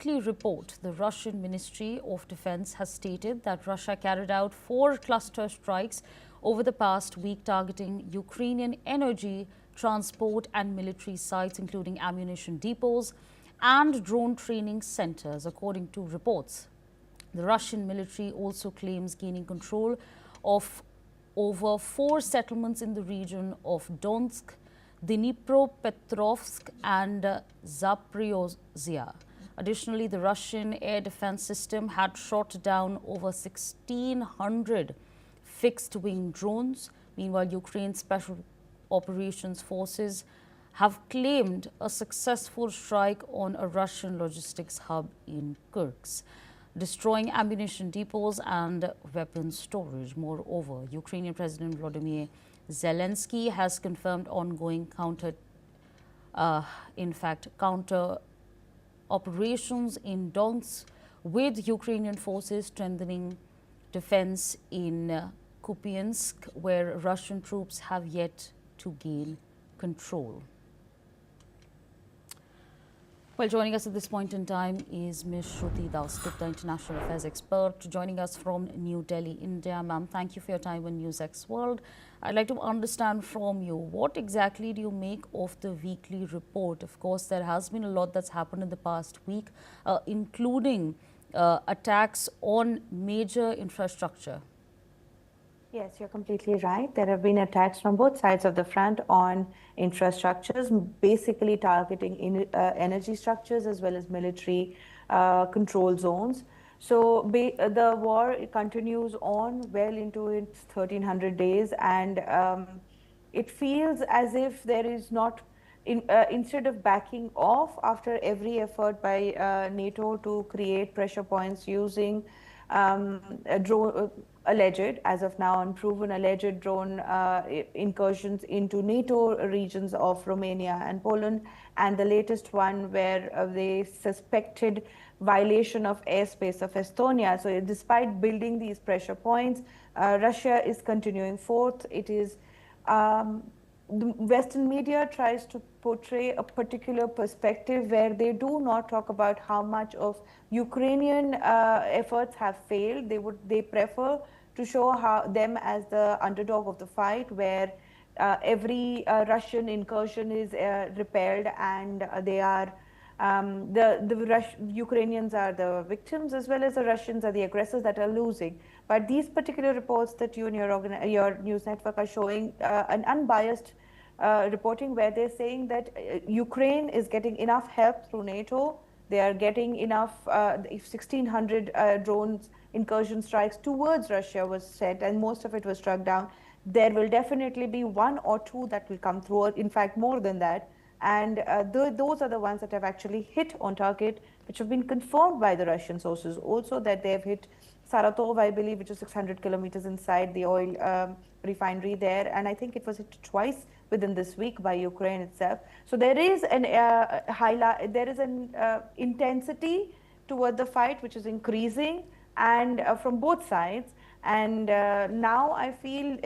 weekly report, the Russian Ministry of Defense has stated that Russia carried out 4 cluster strikes over the past week targeting Ukrainian energy, transport and military sites, including ammunition depots and drone training centers, according to reports. The Russian military also claims gaining control of over 4 settlements in the region of Donetsk, Dnipro-petrovsk and zapori-zhzhia. Additionally, the Russian air defense system had shot down over 1,600 fixed-wing drones. Meanwhile, Ukraine's Special Operations Forces have claimed a successful strike on a Russian logistics hub in Kursk, destroying ammunition depots and weapons storage. Moreover, Ukrainian President Volodymyr Zelensky has confirmed ongoing counter operations in Donetsk, with Ukrainian forces strengthening defense in Kupiansk, where Russian troops have yet to gain control. Well, joining us at this point in time is Ms. Shruti Dasgupta, International Affairs expert, joining us from New Delhi, India. Ma'am, thank you for your time on NewsX World. I'd like to understand from you, what exactly do you make of the weekly report? Of course, there has been a lot that's happened in the past week, including attacks on major infrastructure. Yes, you're completely right. There have been attacks from both sides of the front on infrastructures, basically targeting energy structures as well as military control zones. So the war continues on well into its 1,300 days, and it feels as if there is not, instead of backing off after every effort by NATO to create pressure points using alleged, as of now unproven, alleged drone incursions into NATO regions of Romania and Poland, and the latest one where they suspected violation of airspace of Estonia. So despite building these pressure points, Russia is continuing forth. It is the Western media tries to portray a particular perspective where they do not talk about how much of Ukrainian efforts have failed. They prefer to show them as the underdog of the fight, where every Russian incursion is repelled, and they are Ukrainians are the victims, as well as the Russians are the aggressors that are losing. But these particular reports that you and your news network are showing an unbiased reporting, where they're saying that Ukraine is getting enough help through NATO. They are getting enough, 1,600 drones incursion strikes towards Russia was set, and most of it was struck down. There will definitely be 1 or 2 that will come through, in fact more than that. And those are the ones that have actually hit on target, which have been confirmed by the Russian sources also, that they have hit Saratov, I believe, which is 600 kilometers inside the oil refinery there. And I think it was hit twice within this week by Ukraine itself. So there is an intensity toward the fight, which is increasing, and from both sides. And now I feel,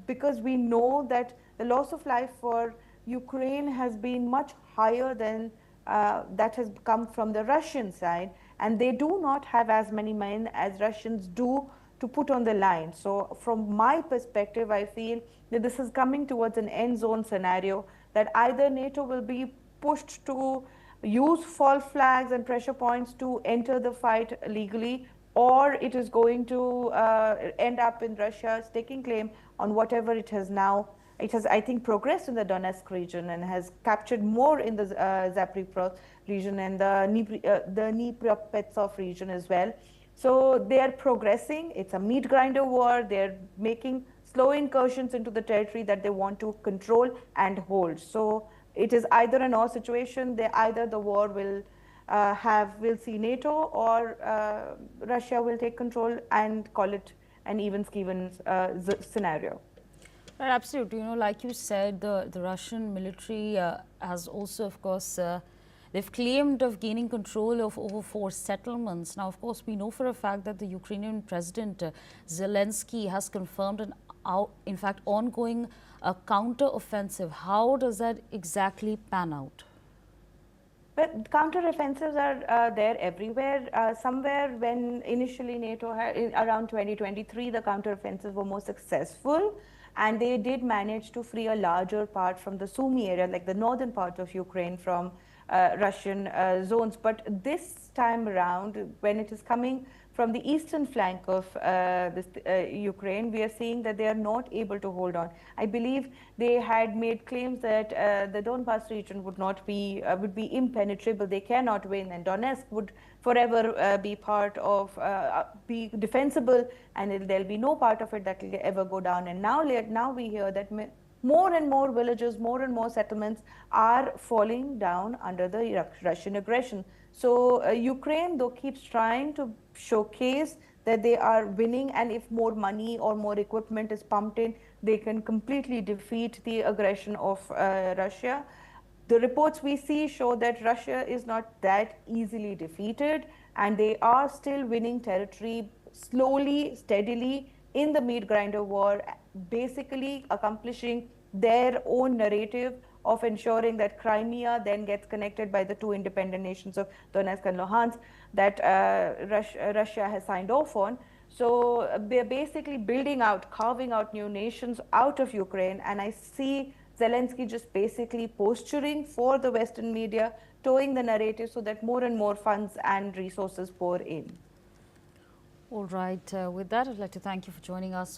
because we know that the loss of life for Ukraine has been much higher than that has come from the Russian side, and they do not have as many men as Russians do to put on the line. So from my perspective, I feel that this is coming towards an end zone scenario, that either NATO will be pushed to use false flags and pressure points to enter the fight legally, or it is going to end up in Russia taking claim on whatever it has now. It has, I think, progressed in the Donetsk region and has captured more in the zapori-zhzhia region and the dnipro-petrovsk region as well. So they are progressing. It's a meat grinder war. They're making slow incursions into the territory that they want to control and hold. So it is either an or situation. Either the war will see NATO, or Russia will take control and call it an even-Stevens scenario. Right, absolutely. You know, like you said, the Russian military has also, of course, they've claimed of gaining control of over 4 settlements. Now, of course, we know for a fact that the Ukrainian President Zelensky has confirmed an, in fact, ongoing counter-offensive. How does that exactly pan out? But counter-offensives are there everywhere. Somewhere when initially NATO had, around 2023, the counter-offensives were more successful, and they did manage to free a larger part from the Sumy area, like the northern part of Ukraine, from Russian zones. But this time around, when it is coming from the eastern flank of Ukraine, we are seeing that they are not able to hold on. I believe they had made claims that the Donbas region would be impenetrable. They cannot win, and Donetsk would forever be part of, be defensible, and there'll be no part of it that will ever go down. And now we hear that more and more villages, more and more settlements are falling down under the Russian aggression. So Ukraine, though, keeps trying to showcase that they are winning, and if more money or more equipment is pumped in, they can completely defeat the aggression of Russia. The reports we see show that Russia is not that easily defeated, and they are still winning territory slowly, steadily in the meat grinder war, basically accomplishing their own narrative of ensuring that Crimea then gets connected by the two independent nations of Donetsk and Luhansk that Russia has signed off on. So they're basically building out, carving out new nations out of Ukraine, and I see Zelensky just basically posturing for the Western media, towing the narrative so that more and more funds and resources pour in. All right. With that, I'd like to thank you for joining us on